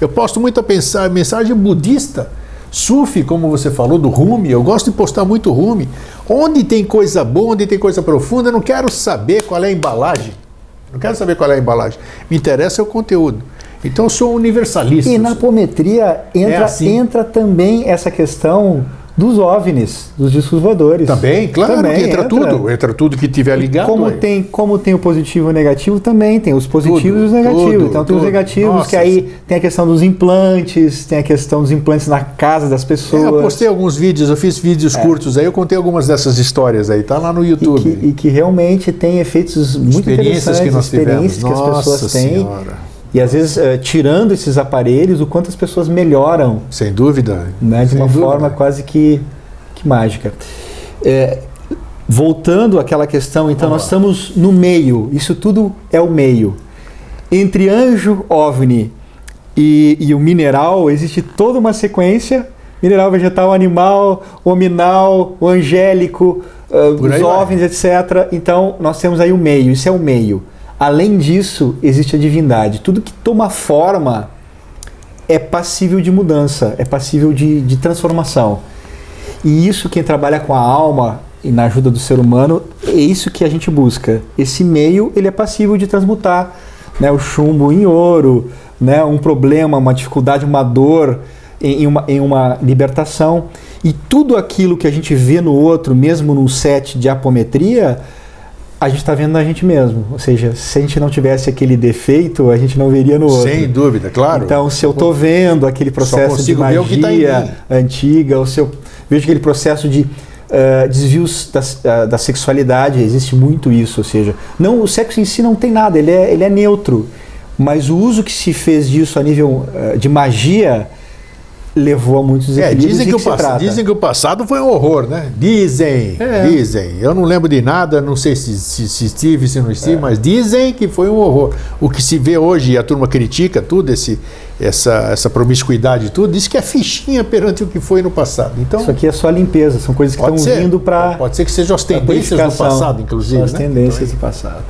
Eu posto muita mensagem budista, sufi, como você falou, do Rumi. Eu gosto de postar muito Rumi. Onde tem coisa boa, onde tem coisa profunda, eu não quero saber qual é a embalagem. Não quero saber qual é a embalagem. Me interessa o conteúdo. Então eu sou universalista. E na apometria entra também essa questão dos OVNIs, dos discos voadores. Também, claro, também entra tudo que tiver ligado. Como tem o positivo e o negativo, também tem os positivos e os negativos. Então tem os negativos, que aí tem a questão dos implantes, tem a questão dos implantes na casa das pessoas. Eu postei alguns vídeos, eu fiz vídeos curtos aí, eu contei algumas dessas histórias aí, tá lá no YouTube. E que realmente tem efeitos muito interessantes, experiências que as pessoas têm. E às vezes, tirando esses aparelhos, o quanto as pessoas melhoram. Sem dúvida. Né, de uma forma quase que mágica. Voltando àquela questão, então nós estamos no meio. Isso tudo é o meio. Entre anjo, OVNI e o mineral, existe toda uma sequência. Mineral, vegetal, animal, hominal, o angélico, os OVNIs, etc. Então, nós temos aí o meio. Isso é o meio. Além disso, existe a divindade. Tudo que toma forma é passível de mudança, é passível de transformação. E isso, quem trabalha com a alma e na ajuda do ser humano, é isso que a gente busca. Esse meio, ele é passível de transmutar, né, o chumbo em ouro, né, um problema, uma dificuldade, uma dor em uma libertação. E tudo aquilo que a gente vê no outro, mesmo num set de apometria, a gente está vendo na gente mesmo. Ou seja, se a gente não tivesse aquele defeito, a gente não veria no outro. Sem dúvida, claro. Então, se eu estou vendo aquele processo de magia antiga, ou se eu vejo aquele processo de desvios da sexualidade, existe muito isso. Ou seja, não, o sexo em si não tem nada, ele é neutro. Mas o uso que se fez disso a nível de magia levou a muitos desequilíbrios. Dizem que o passado foi um horror, né? Dizem. Eu não lembro de nada, não sei se estive, se não estive, mas dizem que foi um horror. O que se vê hoje, a turma critica tudo, essa promiscuidade, tudo, diz que é fichinha perante o que foi no passado. Então, isso aqui é só limpeza, são coisas que estão vindo para... Pode ser que sejam as tendências do passado, inclusive. As tendências do passado.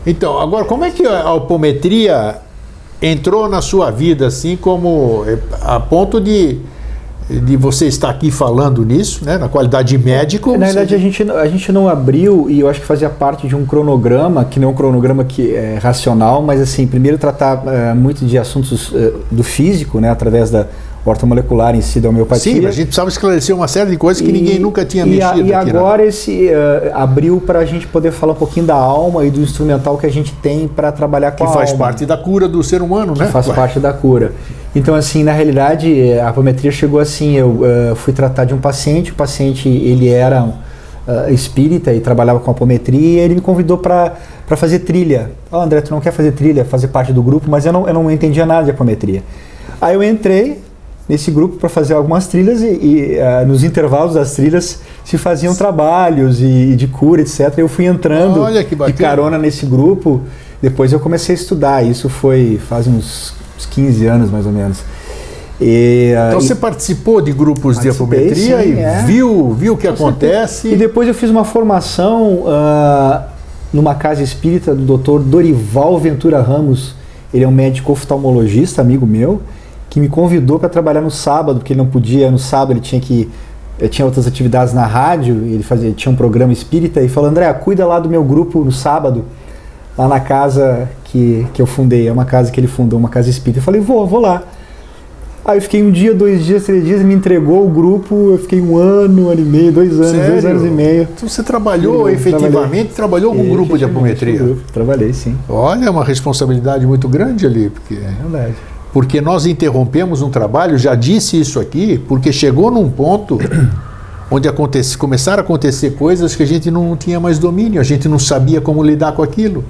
Então, agora, como é que a apometria entrou na sua vida, assim, como a ponto de você estar aqui falando nisso, né, na qualidade de médico? Na verdade, a gente não abriu, e eu acho que fazia parte de um cronograma, que não é um cronograma que é racional, mas assim, primeiro tratar muito de assuntos do físico, né, através da ortomolecular em si, da homeopatia. Sim, a gente precisava esclarecer uma série de coisas que ninguém nunca tinha mexido. E agora esse abriu para a gente poder falar um pouquinho da alma e do instrumental que a gente tem para trabalhar com a alma. Que faz parte da cura do ser humano, né? Faz parte da cura. Então, assim, na realidade, a apometria chegou assim, eu fui tratar de um paciente, o paciente, ele era espírita e trabalhava com apometria, e ele me convidou para fazer trilha. André, tu não quer fazer trilha, fazer parte do grupo, mas eu não entendia nada de apometria. Aí eu entrei nesse grupo para fazer algumas trilhas e nos intervalos das trilhas se faziam trabalhos e de cura, etc. Eu fui entrando de carona nesse grupo, depois eu comecei a estudar, isso foi faz uns 15 anos mais ou menos. Então você participou de grupos de apometria, sim, e viu o que acontece? E depois eu fiz uma formação numa casa espírita do Dr. Dorival Ventura Ramos. Ele é um médico oftalmologista, amigo meu, que me convidou para trabalhar no sábado, porque ele não podia, no sábado ele tinha outras atividades na rádio, ele tinha um programa espírita, e falou: André, cuida lá do meu grupo no sábado, lá na casa que eu fundei, é uma casa que ele fundou, uma casa espírita. Eu falei: vou lá. Aí eu fiquei 1 dia, 2 dias, 3 dias, me entregou o grupo, eu fiquei 1 ano, 1 ano e meio, 2 anos, Sério? 2 anos e meio. Então você trabalhou efetivamente, trabalhou com um grupo de apometria? Trabalhei, sim. Olha, é uma responsabilidade muito grande ali, porque... É verdade. Porque nós interrompemos um trabalho, já disse isso aqui, porque chegou num ponto onde começaram a acontecer coisas que a gente não tinha mais domínio, a gente não sabia como lidar com aquilo.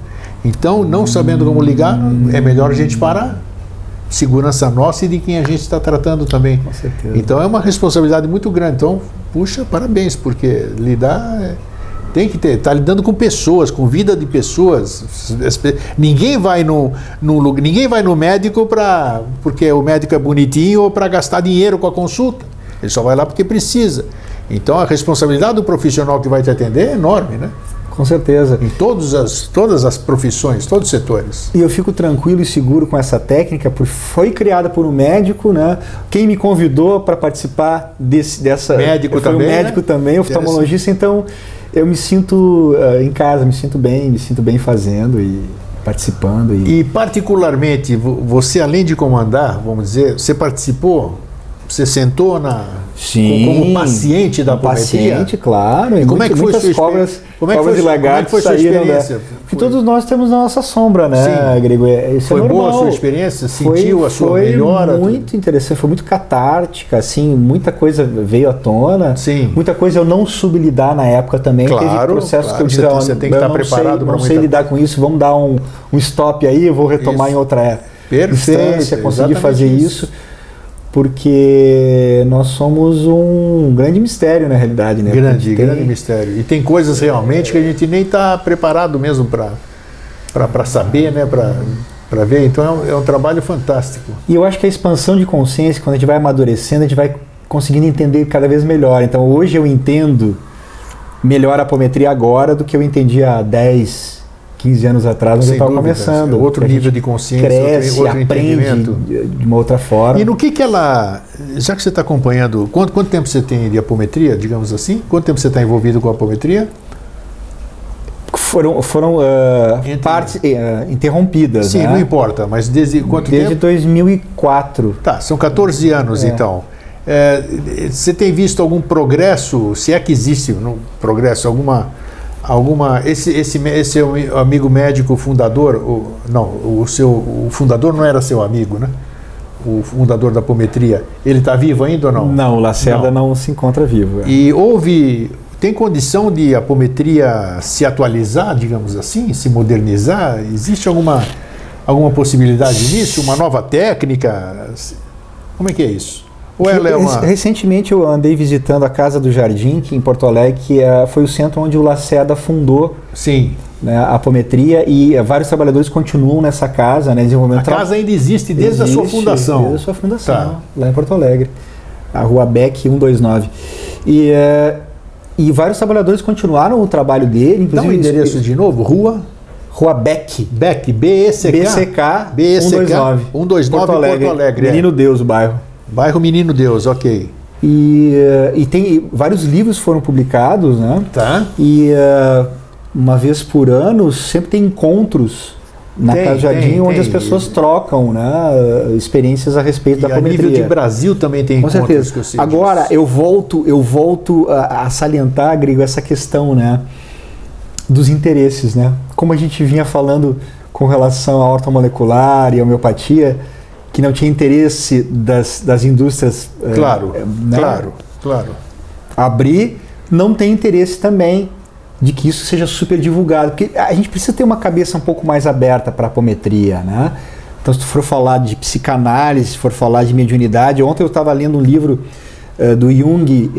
Então, não sabendo como ligar, é melhor a gente parar. Segurança nossa e de quem a gente está tratando também. Com certeza. Então, é uma responsabilidade muito grande. Então, puxa, parabéns, porque lidar... Tem que ter, está lidando com pessoas, com vida de pessoas. Ninguém vai ninguém vai no médico porque o médico é bonitinho ou para gastar dinheiro com a consulta. Ele só vai lá porque precisa. Então a responsabilidade do profissional que vai te atender é enorme, né? Com certeza. Em todas as profissões, todos os setores. E eu fico tranquilo e seguro com essa técnica, porque foi criada por um médico, né? Quem me convidou para participar dessa... Médico foi também, um médico, né? Também, oftalmologista, então eu me sinto em casa, me sinto bem fazendo e participando. E particularmente, você além de comandar, vamos dizer, você participou, você sentou como paciente da apometria? Paciente, claro. E como é que foi sua experiência? Como é que foi sua experiência? Porque todos nós temos a nossa sombra, né, Sim. Grego? Isso foi é normal. Boa a sua experiência? Sentiu a sua melhora? Foi muito interessante, foi muito catártica, assim, muita coisa veio à tona. Sim. Muita coisa eu não soube lidar na época também. Claro, teve processos que eu disse, você tem que estar preparado para não sei lidar com isso, vamos dar um stop aí, eu vou retomar em outra instância, conseguir fazer isso. Porque nós somos um grande mistério, na realidade, né? Grande mistério. E tem coisas realmente que a gente nem está preparado mesmo para saber, né? Para ver. Então é um trabalho fantástico. E eu acho que a expansão de consciência, quando a gente vai amadurecendo, a gente vai conseguindo entender cada vez melhor. Então hoje eu entendo melhor a apometria agora do que eu entendi há 10, 15 anos atrás, onde eu estava começando. É outro nível de consciência, cresce, outro entendimento. De uma outra forma. E no que ela... Já que você está acompanhando, quanto tempo você tem de apometria, digamos assim? Quanto tempo você está envolvido com a apometria? Foram partes interrompidas. Sim, né? Não importa, mas desde quanto tempo? Desde 2004. Tá, são 14 anos então. Você tem visto algum progresso, se é que existe um progresso, esse seu amigo médico fundador, o fundador não era seu amigo, né? O fundador da apometria, ele está vivo ainda ou não? Não, o Lacerda não se encontra vivo. E tem condição de a apometria se atualizar, digamos assim, se modernizar? Existe alguma possibilidade disso? Uma nova técnica? Como é que é isso? Ou ela é uma... Recentemente eu andei visitando a Casa do Jardim, que em Porto Alegre, que foi o centro onde o Lacerda fundou. Sim. Né, a apometria, e vários trabalhadores continuam nessa casa, né, desenvolvimento. A casa ainda existe desde a sua fundação. Desde a sua fundação, lá em Porto Alegre, a Rua Beck 129. E vários trabalhadores continuaram o trabalho dele, inclusive. Dá o endereço de novo, Rua Beck. Beck, B-E-C-K. 129. 129 Porto Alegre. Menino Deus, o bairro. Bairro Menino Deus, ok. E tem vários livros foram publicados, né? Tá. E uma vez por ano sempre tem encontros na Casa Jardim, onde as pessoas trocam, né, experiências a respeito da apometria. A nível de Brasil também tem encontros. Com certeza. Que eu sei Agora, disso. eu volto a salientar, Grego, essa questão, né, dos interesses, né? Como a gente vinha falando com relação à ortomolecular e a homeopatia, que não tinha interesse das indústrias... Claro, né, claro. Abrir, não tem interesse também de que isso seja super divulgado, porque a gente precisa ter uma cabeça um pouco mais aberta para a apometria, né? Então, se tu for falar de psicanálise, se for falar de mediunidade, ontem eu estava lendo um livro do Jung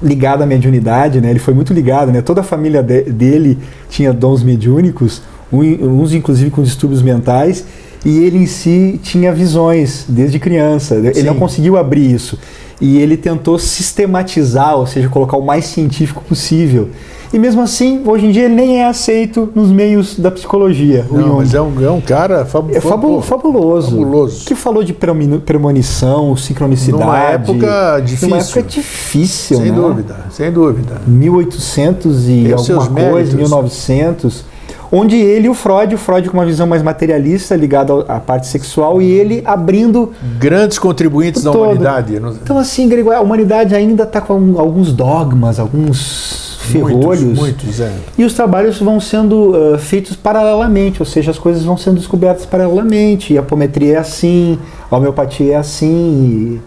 ligado à mediunidade, né? Ele foi muito ligado, né? Toda a família dele tinha dons mediúnicos, uns inclusive com distúrbios mentais, E ele em si tinha visões desde criança. Ele Sim. não conseguiu abrir isso. E ele tentou sistematizar, ou seja, colocar o mais científico possível. E mesmo assim, hoje em dia, ele nem é aceito nos meios da psicologia. Não, mas é um cara fabuloso. Que falou de premonição, sincronicidade. Numa época difícil. Numa época difícil, sem né? dúvida, sem dúvida. 1800 e Tem alguma coisa, 1900, onde ele e o Freud com uma visão mais materialista, ligada à parte sexual, e ele abrindo... Grandes contribuintes da humanidade. Então, assim, Gregório, a humanidade ainda está com alguns dogmas, alguns ferrolhos. Muitos, é. E os trabalhos vão sendo feitos paralelamente, ou seja, as coisas vão sendo descobertas paralelamente. E a apometria é assim, a homeopatia é assim.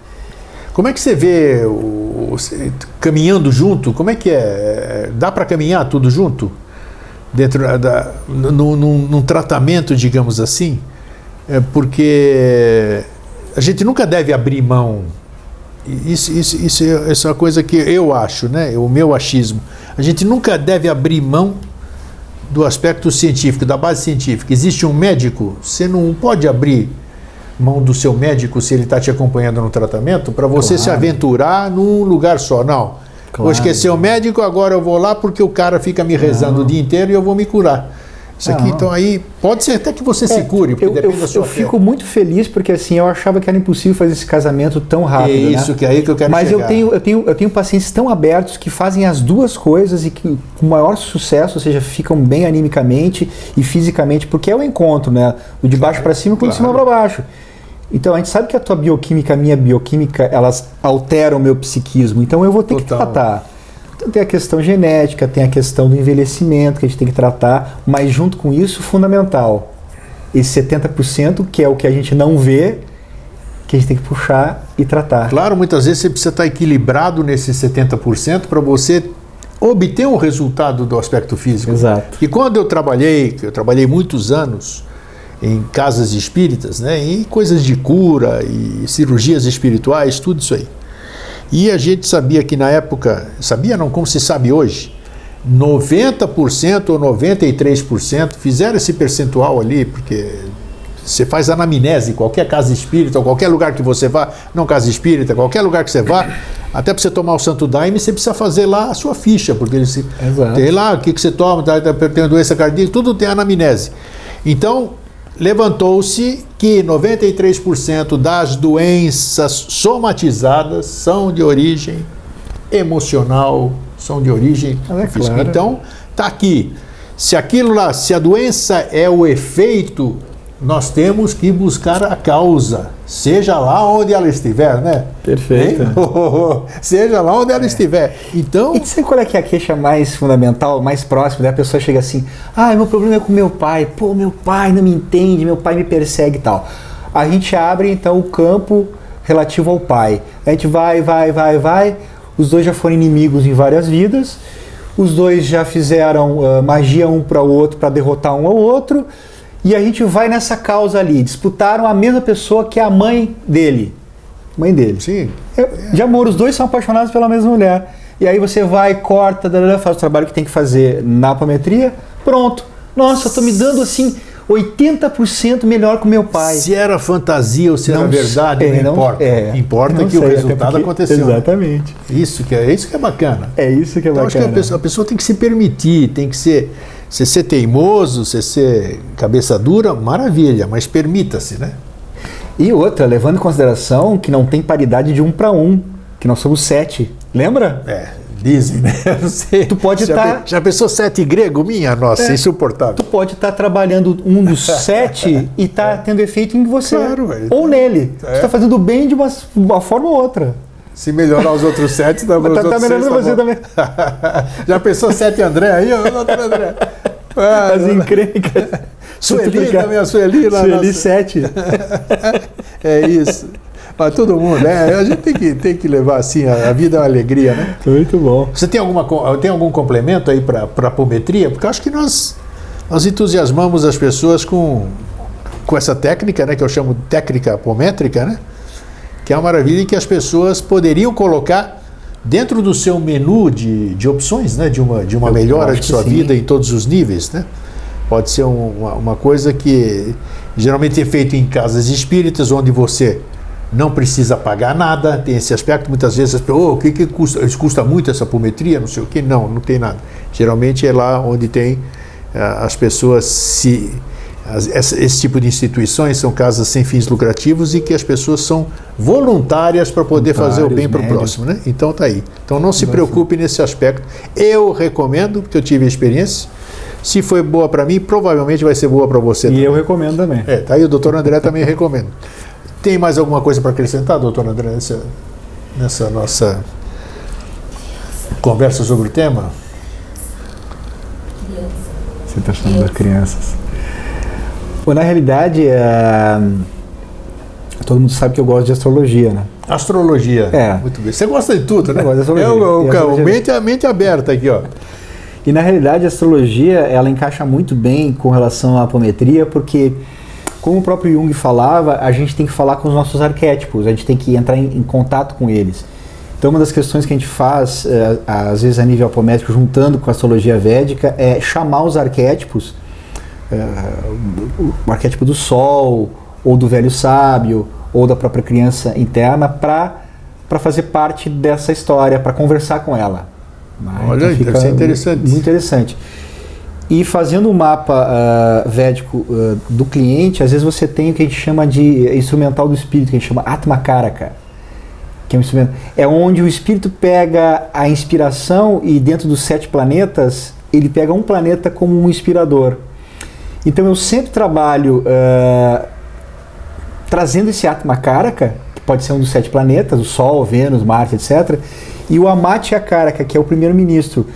Como é que você vê caminhando junto? Como é que é? Dá para caminhar tudo junto? Dentro num tratamento, digamos assim? Porque a gente nunca deve abrir mão. Isso é uma coisa que eu acho, né? O meu achismo. A gente nunca deve abrir mão do aspecto científico, da base científica. Existe um médico, você não pode abrir mão do seu médico se ele está te acompanhando no tratamento para você se aventurar num lugar só. Não. Vou esquecer o médico, agora eu vou lá porque o cara fica me rezando o dia inteiro e eu vou me curar. Isso aqui, então aí, pode ser até que você se cure, porque depende da sua fé. Eu fico muito feliz porque assim, eu achava que era impossível fazer esse casamento tão rápido. É isso, né? Que é aí que eu quero Mas chegar. eu tenho pacientes tão abertos que fazem as duas coisas e que com maior sucesso, ou seja, ficam bem animicamente e fisicamente, porque é o encontro, né? Do de baixo para cima e de cima para baixo. Então a gente sabe que a tua bioquímica, a minha bioquímica, elas alteram o meu psiquismo, então eu vou ter que tratar. Então tem a questão genética, tem a questão do envelhecimento que a gente tem que tratar, mas junto com isso, fundamental, esse 70% que é o que a gente não vê, que a gente tem que puxar e tratar. Claro, muitas vezes você precisa estar equilibrado nesses 70% para você obter um resultado do aspecto físico. Exato. E quando eu trabalhei muitos anos em casas espíritas, né, e coisas de cura e cirurgias espirituais, tudo isso aí. E a gente sabia que na época, sabia não, como se sabe hoje, 90% ou 93% fizeram esse percentual ali, porque você faz anamnese em qualquer casa espírita, ou qualquer lugar que você vá, não casa espírita, qualquer lugar que você vá, até para você tomar o Santo Daime, você precisa fazer lá a sua ficha, porque ele tem lá o que você toma, tem doença cardíaca, tudo tem anamnese. Então, levantou-se que 93% das doenças somatizadas são de origem emocional, são de origem física. Claro. Então, está aqui. Se aquilo lá, se a doença é o efeito, nós temos que buscar a causa, seja lá onde ela estiver, né? Perfeito. Seja lá onde ela estiver. Então... E sabe qual é que é a queixa mais fundamental, mais próxima? Daí a pessoa chega assim, meu problema é com meu pai, meu pai não me entende, meu pai me persegue e tal. A gente abre então o campo relativo ao pai. A gente vai, os dois já foram inimigos em várias vidas, os dois já fizeram magia um para o outro para derrotar um ao outro, e a gente vai nessa causa ali. Disputaram a mesma pessoa que é a mãe dele. Mãe dele. Sim. De amor, os dois são apaixonados pela mesma mulher. E aí você vai, corta, faz o trabalho que tem que fazer na apometria, pronto. Nossa, eu tô me dando assim 80% melhor com meu pai. Se era fantasia ou se era verdade, não importa. Importa que sei, o resultado aconteceu. Exatamente. Isso que é bacana. É isso que é então, bacana. Acho que a pessoa tem que se permitir, tem que ser teimoso, você ser cabeça dura, maravilha, mas permita-se, né? E outra, levando em consideração que não tem paridade de 1 para 1, que nós somos 7. Lembra? Dizem, né? Eu não sei. Tu pode estar... Já pensou 7 grego? Minha nossa, insuportável. Tu pode estar trabalhando um dos 7 e tá tendo efeito em você. Claro, velho. Ou nele. Você está fazendo bem de uma forma ou outra. Se melhorar os outros 7, tá melhorando você também. Já pensou 7 André aí? Outro André. As encrencas. Sueli também, a Sueli. Sueli 7. É isso. Mas todo mundo, né? A gente tem que levar assim, a vida é uma alegria, né? Muito bom. Você tem algum complemento aí para a apometria? Porque eu acho que nós entusiasmamos as pessoas com essa técnica, né? Que eu chamo de técnica apométrica, né? Que é uma maravilha e que as pessoas poderiam colocar dentro do seu menu de opções, né? De uma melhora de sua vida em todos os níveis, né? Pode ser uma coisa que geralmente é feito em casas espíritas, onde você não precisa pagar nada, tem esse aspecto. Muitas vezes as pessoas, o que custa? Custa muito essa apometria, não sei o que. Não tem nada. Geralmente é lá onde tem as pessoas esse tipo de instituições são casas sem fins lucrativos e que as pessoas são voluntárias para poder fazer o bem para o próximo, né? Então tá aí. Então não se preocupe nesse aspecto. Eu recomendo, porque eu tive a experiência. Se foi boa para mim, provavelmente vai ser boa para você também. E eu recomendo também. Tá aí, o doutor André também recomenda. Tem mais alguma coisa para acrescentar, doutor André, nessa nossa conversa sobre o tema? Você está falando das crianças. Bom, na realidade, todo mundo sabe que eu gosto de astrologia, né? Astrologia. Muito bem. Você gosta de tudo, né? Eu gosto de astrologia. A mente aberta aqui, ó. E na realidade a astrologia, ela encaixa muito bem com relação à apometria, porque, como o próprio Jung falava, a gente tem que falar com os nossos arquétipos, a gente tem que entrar em contato com eles. Então uma das questões que a gente faz, às vezes a nível apométrico, juntando com a astrologia védica, é chamar os arquétipos, o arquétipo do sol, ou do velho sábio, ou da própria criança interna, para fazer parte dessa história, para conversar com ela. Olha, então deve ser interessante. Muito interessante. E fazendo o mapa védico do cliente, às vezes você tem o que a gente chama de instrumental do espírito, que a gente chama Atma Karaka, que é um instrumento. É onde o espírito pega a inspiração e dentro dos 7 planetas, ele pega um planeta como um inspirador. Então eu sempre trabalho trazendo esse Atma Karaka, que pode ser um dos 7 planetas, o Sol, Vênus, Marte, etc., e o Amatya Karaka, que é o primeiro-ministro.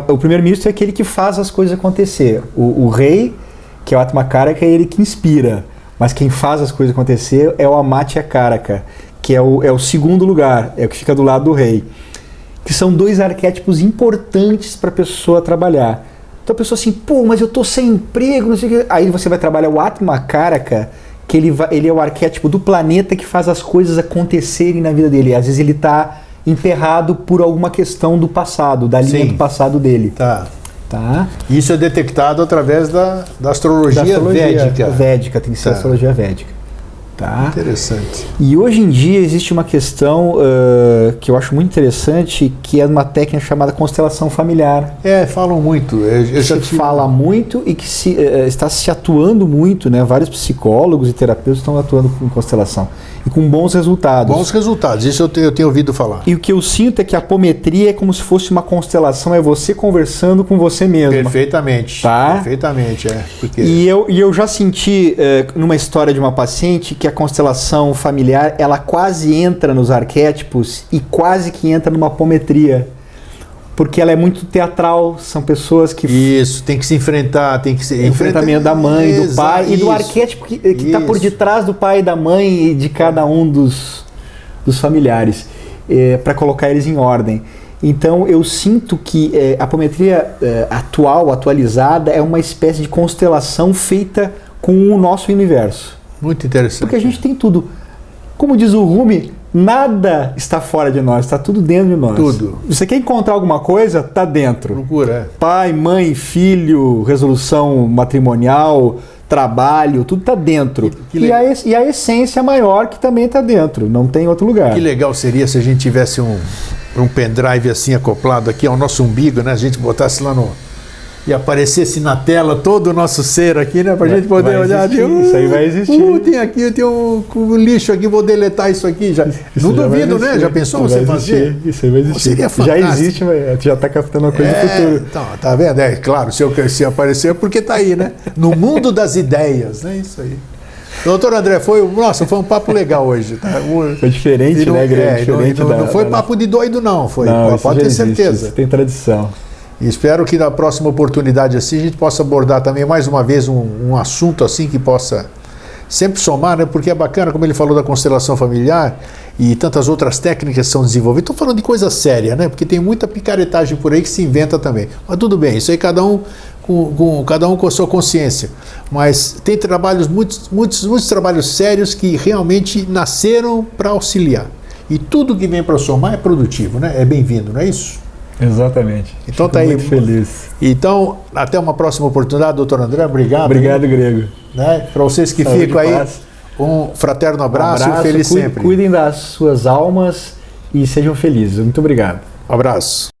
O primeiro-ministro é aquele que faz as coisas acontecer. O rei, que é o Atma Karaka, é ele que inspira. Mas quem faz as coisas acontecer é o Amatya Karaka, que é o segundo lugar, é o que fica do lado do rei. Que são 2 arquétipos importantes para a pessoa trabalhar. Então a pessoa assim, mas eu estou sem emprego, não sei o que. Aí você vai trabalhar o Atma Karaka, que ele é o arquétipo do planeta que faz as coisas acontecerem na vida dele. Às vezes ele está enterrado por alguma questão do passado, da linha do passado dele. Tá. Isso é detectado através da astrologia védica. Védica, tem que ser a astrologia védica. Tá? Interessante. E hoje em dia existe uma questão que eu acho muito interessante, que é uma técnica chamada constelação familiar. Falam muito. Fala muito e que está se atuando muito, né? Vários psicólogos e terapeutas estão atuando com constelação. E com bons resultados. Bons resultados, isso eu tenho ouvido falar. E o que eu sinto é que a apometria é como se fosse uma constelação, é você conversando com você mesmo. Perfeitamente. Tá? Perfeitamente, Porque... E eu já senti, numa história de uma paciente, que a constelação familiar, ela quase entra nos arquétipos e quase que entra numa apometria. Porque ela é muito teatral, são pessoas que... Isso, tem que se enfrentar, tem que se... Enfrentamento da mãe, do pai e do arquétipo que está por detrás do pai e da mãe e de cada um dos familiares, para colocar eles em ordem. Então eu sinto que a apometria atualizada, é uma espécie de constelação feita com o nosso universo. Muito interessante. Porque a gente tem tudo. Como diz o Rumi, nada está fora de nós, está tudo dentro de nós. Tudo. Você quer encontrar alguma coisa? Está dentro. Procura. Pai, mãe, filho, resolução matrimonial, trabalho, tudo está dentro. E a essência maior que também está dentro, não tem outro lugar. Que legal seria se a gente tivesse um pendrive assim acoplado aqui ao nosso umbigo, né? A gente botasse lá e aparecesse na tela todo o nosso ser aqui, né? Pra gente poder olhar. Isso aí vai existir. Tem um lixo aqui, vou deletar isso aqui. Não duvido, né? Já pensou você fazer? Isso aí vai existir. Seria fantástico. Já existe, mas já está captando uma coisa do futuro. Então, tá vendo? Claro, se aparecer é porque tá aí, né? No mundo das ideias, né? Isso aí. Doutor André, foi um papo legal hoje. Tá? Foi diferente, né, Grande? Não foi papo de doido, não. Pode ter certeza. Tem tradição. E espero que na próxima oportunidade assim a gente possa abordar também mais uma vez um assunto assim que possa sempre somar, né? Porque é bacana, como ele falou da constelação familiar e tantas outras técnicas são desenvolvidas. Estou falando de coisa séria, né? Porque tem muita picaretagem por aí que se inventa também. Mas tudo bem, isso aí cada um com a sua consciência. Mas tem trabalhos, muitos trabalhos sérios que realmente nasceram para auxiliar. E tudo que vem para somar é produtivo, né? É bem-vindo, não é isso? Exatamente. Então Fico tá aí. muito feliz. Então, até uma próxima oportunidade, doutor André. Obrigado. Obrigado, Grego. Né? Para vocês que Saúde ficam e aí, paz. um fraterno abraço e feliz sempre. Cuidem das suas almas e sejam felizes. Muito obrigado. Um abraço.